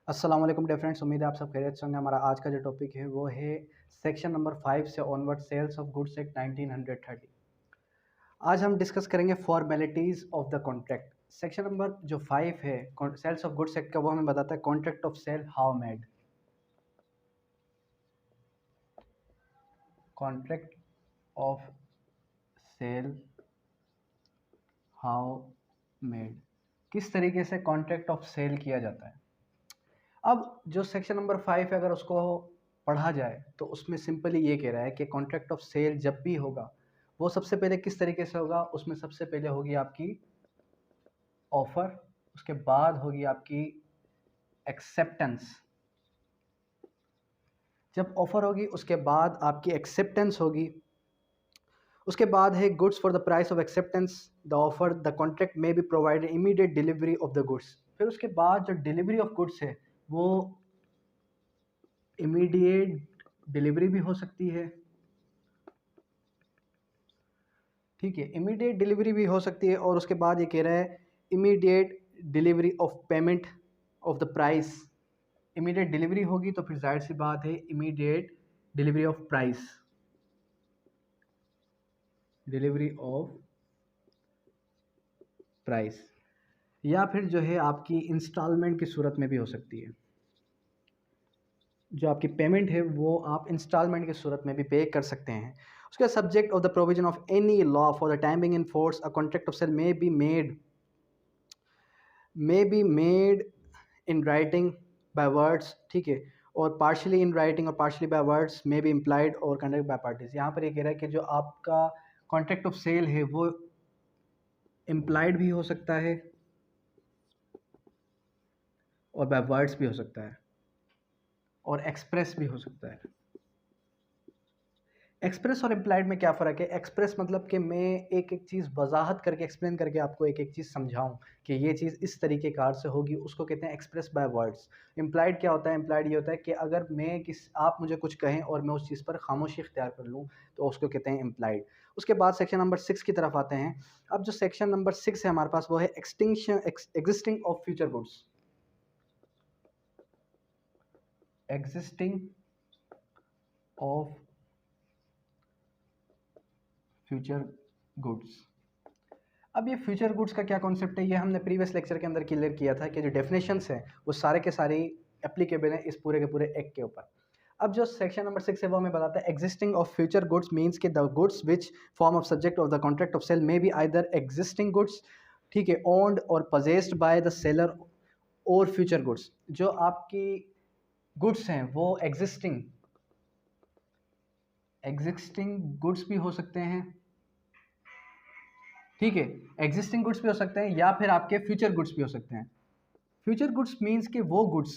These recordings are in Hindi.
अस्सलाम वालेकुम डियर फ्रेंड्स, उम्मीद है आप सब खैरियत से होंगे। हमारा आज का जो टॉपिक है वो है सेक्शन नंबर 5 से onward sales of goods act 1930। आज हम डिस्कस करेंगे formalities of the contract. Section number जो 5 है सेल्स ऑफ गुड्स एक्ट का, वो हमें बताता है contract of sale how made. Contract of sale how made, किस तरीके से कॉन्ट्रैक्ट ऑफ सेल किया जाता है। अब जो सेक्शन नंबर 5 है, अगर उसको पढ़ा जाए तो उसमें सिंपली ये कह रहा है कि कॉन्ट्रैक्ट ऑफ सेल जब भी होगा वो सबसे पहले किस तरीके से होगा। उसमें सबसे पहले होगी आपकी ऑफर, उसके बाद होगी आपकी एक्सेप्टेंस। जब ऑफर होगी उसके बाद आपकी एक्सेप्टेंस होगी, उसके बाद है goods for the price of acceptance the offer the contract में be provided immediate delivery of the goods. फिर उसके बाद जो डिलीवरी ऑफ गुड्स है वो इमीडिएट डिलीवरी भी हो सकती है। ठीक है, इमीडिएट डिलीवरी भी हो सकती है। और उसके बाद ये कह रहा है immediate delivery of payment of the price. Immediate delivery होगी तो फिर जाहिर सी बात है immediate delivery of price, delivery of price, या फिर जो है आपकी इंस्टॉलमेंट की सूरत में भी हो सकती है। जो आपकी पेमेंट है वो आप इंस्टॉलमेंट की सूरत में भी पे कर सकते हैं। उसके subject of the provision of any law for the timing in force a contract of sale may be made in writing by words. ठीक है, और पार्शली इन राइटिंग और partially by words may be implied और कंडक्ट बाय पार्टीज। यहाँ पर ये कह रहा है कि जो आपका कॉन्ट्रैक्ट ऑफ सेल है वो इम्प्लाइड भी हो सकता है और बाय वर्ड्स भी हो सकता है और एक्सप्रेस भी हो सकता है। एक्सप्रेस और इम्प्लाइड में क्या फ़र्क है? एक्सप्रेस मतलब कि मैं एक एक चीज़ वजाहत करके एक्सप्लेन करके आपको एक एक चीज़ समझाऊं कि ये चीज़ इस तरीके कार से होगी, उसको कहते हैं एक्सप्रेस बाय वर्ड्स। इम्प्लाइड क्या होता है? इम्प्लाइड ये होता है कि अगर मैं आप मुझे कुछ कहें और मैं उस चीज़ पर खामोशी इख्तियार कर लूँ तो उसको कहते हैं इम्प्लाइड। उसके बाद सेक्शन नंबर 6 की तरफ आते हैं। अब जो सेक्शन नंबर 6 है हमारे पास वो है extinction existing of future goods. Existing of future goods. अब ये फ्यूचर गुड्स का क्या कॉन्सेप्ट है, ये हमने प्रीवियस लेक्चर के अंदर क्लियर किया था कि जो डेफिनेशंस हैं वो सारे के सारे एप्लीकेबल हैं इस पूरे के पूरे एक्ट के ऊपर। अब जो सेक्शन नंबर 6 है वो हमें बताता है existing of future goods means के the goods which form of subject of the contract of sale may be either existing goods, ठीक है, owned or possessed by the seller, और फ्यूचर गुड्स। जो आपकी गुड्स हैं वो एग्जिस्टिंग एग्जिस्टिंग गुड्स भी हो सकते हैं, ठीक है, एग्जिस्टिंग गुड्स भी हो सकते हैं या फिर आपके फ्यूचर गुड्स भी हो सकते हैं। फ्यूचर गुड्स मींस के वो गुड्स,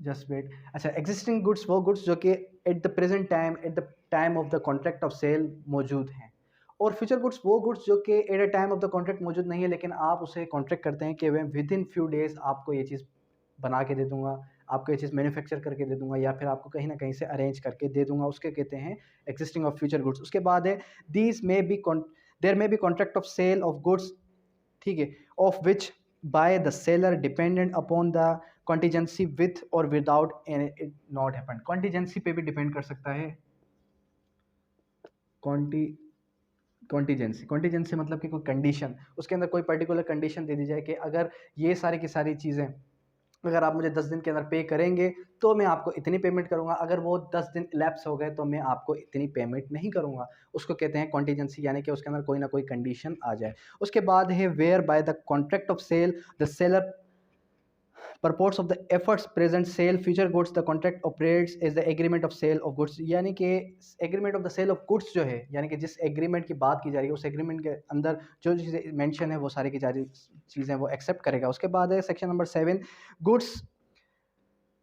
जस्ट वेट, अच्छा, एग्जिस्टिंग गुड्स वो गुड्स जो कि at the present time, at the time of the contract of sale मौजूद हैं। और फ्यूचर गुड्स वो गुड्स जो कि at a time of the contract मौजूद नहीं है लेकिन आप उसे कॉन्ट्रैक्ट करते हैं कि मैं विद इन फ्यू डेज आपको ये चीज़ बना के दे दूंगा, आपको ये चीज़ मैन्युफैक्चर करके दे दूंगा या फिर आपको कहीं ना कहीं से अरेंज करके दे दूंगा, उसके कहते हैं एग्जिस्टिंग ऑफ फ्यूचर गुड्स। उसके बाद है these may be there may be contract of sale of goods, ठीक है, of which by the seller dependent upon the contingency with or without it not happen. Contingency पे भी डिपेंड कर सकता है। कॉन्टी कॉन्टीजेंसी, कॉन्टीजेंसी मतलब कि कोई कंडीशन, उसके अंदर कोई पर्टिकुलर कंडीशन दे दी जाए कि अगर ये सारी की सारी चीज़ें अगर आप मुझे 10 दिन के अंदर पे करेंगे तो मैं आपको इतनी पेमेंट करूंगा, अगर वो 10 दिन लैप्स हो गए तो मैं आपको इतनी पेमेंट नहीं करूंगा। उसको कहते हैं कॉन्टीजेंसी, यानी कि उसके अंदर कोई ना कोई कंडीशन आ जाए। उसके बाद है where by the contract of sale the seller purports of the efforts present sale future goods the contract operates as the agreement of sale of goods, यानी कि agreement of the sale of goods जो है, यानी कि जिस एग्रीमेंट की बात की जा रही है उस एग्रीमेंट के अंदर जो चीज़ें मेंशन है वो सारी की सारी चीज़ें वो एक्सेप्ट करेगा। उसके बाद है section number 7 goods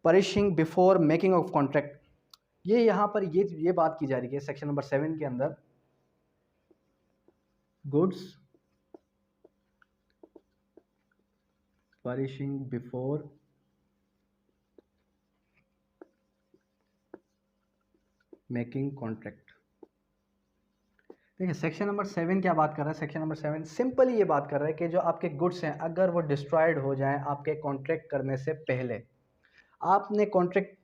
perishing before making of contract. ये यहाँ पर ये बात की जा रही है सेक्शन नंबर 7 के अंदर, goods perishing before making contract. देखिए सेक्शन नंबर 7 क्या बात कर रहा है, सेक्शन नंबर 7 सिंपली ये बात कर रहा है कि जो आपके गुड्स हैं अगर वो डिस्ट्रॉयड हो जाएं आपके कॉन्ट्रैक्ट करने से पहले, आपने कॉन्ट्रैक्ट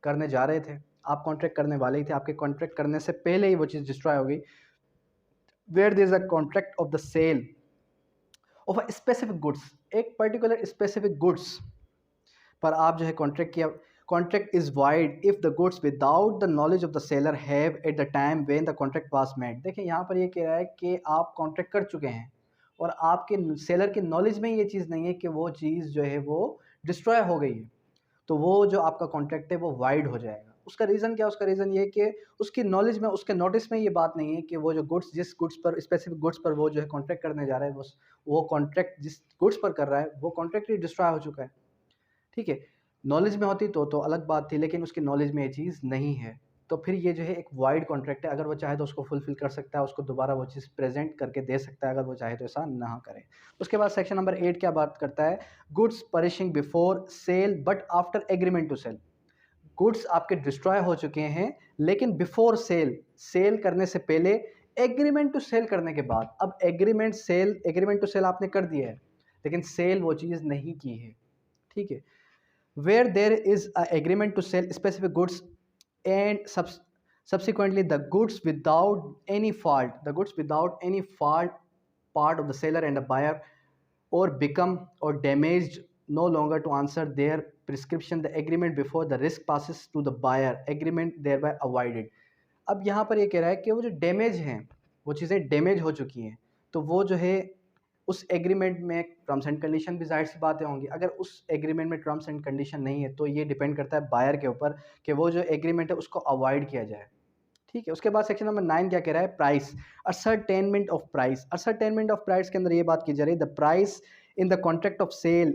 करने जा रहे थे, आप कॉन्ट्रैक्ट करने वाले ही थे, आपके कॉन्ट्रैक्ट करने से पहले ही वो चीज़ डिस्ट्रॉय हो गई, where there is a contract of the sale of a specific goods, एक पर्टिकुलर स्पेसिफिक गुड्स पर आप जो है कॉन्ट्रैक्ट किया, contract is void if the goods without the knowledge of the seller have at the time when the contract was made. देखिए यहाँ पर ये कह रहा है कि आप कॉन्ट्रैक्ट कर चुके हैं और आपके सेलर की नॉलेज में ये चीज़ नहीं है कि वो चीज़ जो है वो डिस्ट्रॉय हो गई है, तो वो जो आपका कॉन्ट्रैक्ट है वो वाइड हो जाएगा। उसका रीज़न क्या है? उसका रीज़न ये है कि उसकी नॉलेज में, उसके नोटिस में ये बात नहीं है कि वो जो गुड्स, जिस गुड्स पर, स्पेसिफिक गुड्स पर वो जो है कॉन्ट्रैक्ट करने जा रहा है, वो कॉन्ट्रैक्ट जिस गुड्स पर कर रहा है वो कॉन्ट्रैक्ट ही डिस्ट्रॉय हो चुका है। ठीक है, नॉलेज में होती तो अलग बात थी, लेकिन उसकी नॉलेज में ये चीज़ नहीं है, तो फिर ये जो है एक वाइड कॉन्ट्रैक्ट है। अगर वो चाहे तो उसको फुलफिल कर सकता है, उसको दोबारा वो चीज़ प्रेजेंट करके दे सकता है, अगर वो चाहे तो ऐसा ना करे। उसके बाद सेक्शन नंबर 8 क्या बात करता है, goods perishing before sale but after agreement to sale. Goods आपके डिस्ट्रॉय हो चुके हैं लेकिन बिफोर सेल, सेल करने से पहले, एग्रीमेंट टू सेल करने के बाद। अब एग्रीमेंट टू सेल आपने कर दिया है लेकिन सेल वो चीज़ नहीं की है। ठीक है, where there is a agreement to sell specific goods and subsequently the goods without any fault part of the seller and the buyer or become or damaged no longer to answer their prescription the agreement before the risk passes to the buyer agreement thereby avoided। अब यहाँ पर ये कह रहा है कि वो जो डैमेज हैं, वो चीज़ें डैमेज हो चुकी हैं, तो वो जो है उस एग्रीमेंट में टर्म्स एंड कंडीशन भी जाहिर सी बातें होंगी। अगर उस एग्रीमेंट में टर्म्स एंड कंडीशन नहीं है तो ये डिपेंड करता है बायर के ऊपर कि वो जो एग्रीमेंट है उसको अवॉइड किया जाए। ठीक है, उसके बाद सेक्शन नंबर 9 क्या कह रहा है, price, ascertainment of price. Ascertainment of price के अंदर ये बात की जा रही है, the price in the contract of sale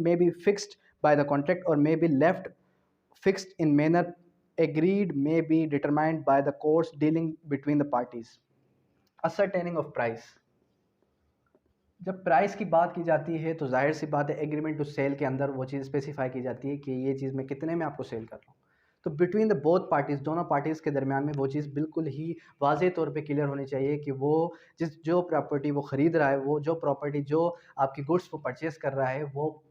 may be fixed by the contract or may be left fixed in manner agreed may be determined by the courts dealing between the parties। ascertaining of price, जब प्राइस की बात की जाती है तो जाहिर सी बात है एग्रीमेंट टू सेल के अंदर वो चीज़ स्पेसिफाई की जाती है कि ये चीज़ मैं कितने में आपको सेल कर रहा हूँ। तो बिटवीन द बोथ पार्टीज़, दोनों पार्टीज़ के दरमियान में वो चीज़ बिल्कुल ही वाज़ेह तौर पे क्लियर होनी चाहिए कि वो जो प्रॉपर्टी वो ख़रीद रहा है, वो जो प्रॉपर्टी जो आपकी गुड्स वो परचेज़ कर रहा है, वो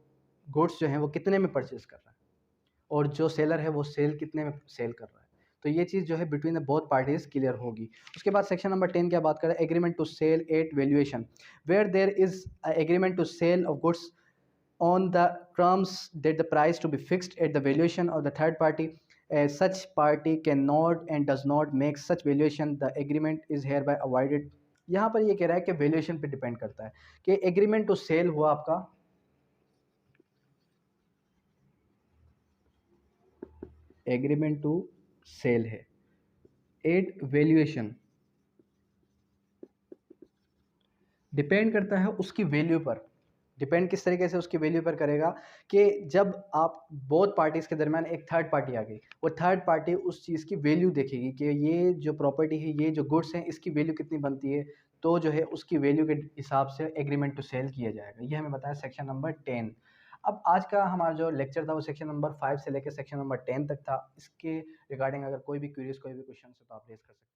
गुड्स जो हैं वो कितने में परचेज़ कर रहा है और जो सेलर है वो सेल कितने में सेल कर रहा है। तो ये चीज़ जो है between the both parties clear होगी। उसके बाद सेक्शन नंबर 10 क्या बात करें, agreement to sell at valuation, where there is agreement to sell of goods on the terms that the price to be fixed at the valuation of the third party, such party cannot and does not make such valuation the agreement is hereby avoided। यहाँ पर ये कह रहा है कि वैल्यूएशन पे डिपेंड करता है कि एग्रीमेंट टू सेल हुआ आपका, एग्रीमेंट टू सेल है एट वैल्यूएशन, डिपेंड करता है उसकी वैल्यू पर। डिपेंड किस तरीके से उसकी वैल्यू पर करेगा कि जब आप बोथ पार्टीज़ के दरमियान एक थर्ड पार्टी आ गई, वो थर्ड पार्टी उस चीज़ की वैल्यू देखेगी कि ये जो प्रॉपर्टी है, ये जो गुड्स हैं, इसकी वैल्यू कितनी बनती है, तो जो है उसकी वैल्यू के हिसाब से एग्रीमेंट टू सेल किया जाएगा। ये हमें बताया सेक्शन नंबर 10। अब आज का हमारा जो लेक्चर था वो सेक्शन नंबर 5 से लेकर सेक्शन नंबर 10 तक था। इसके रिगार्डिंग अगर कोई भी क्वेरीज, कोई भी क्वेश्चन है तो आप रेज कर सकते हैं।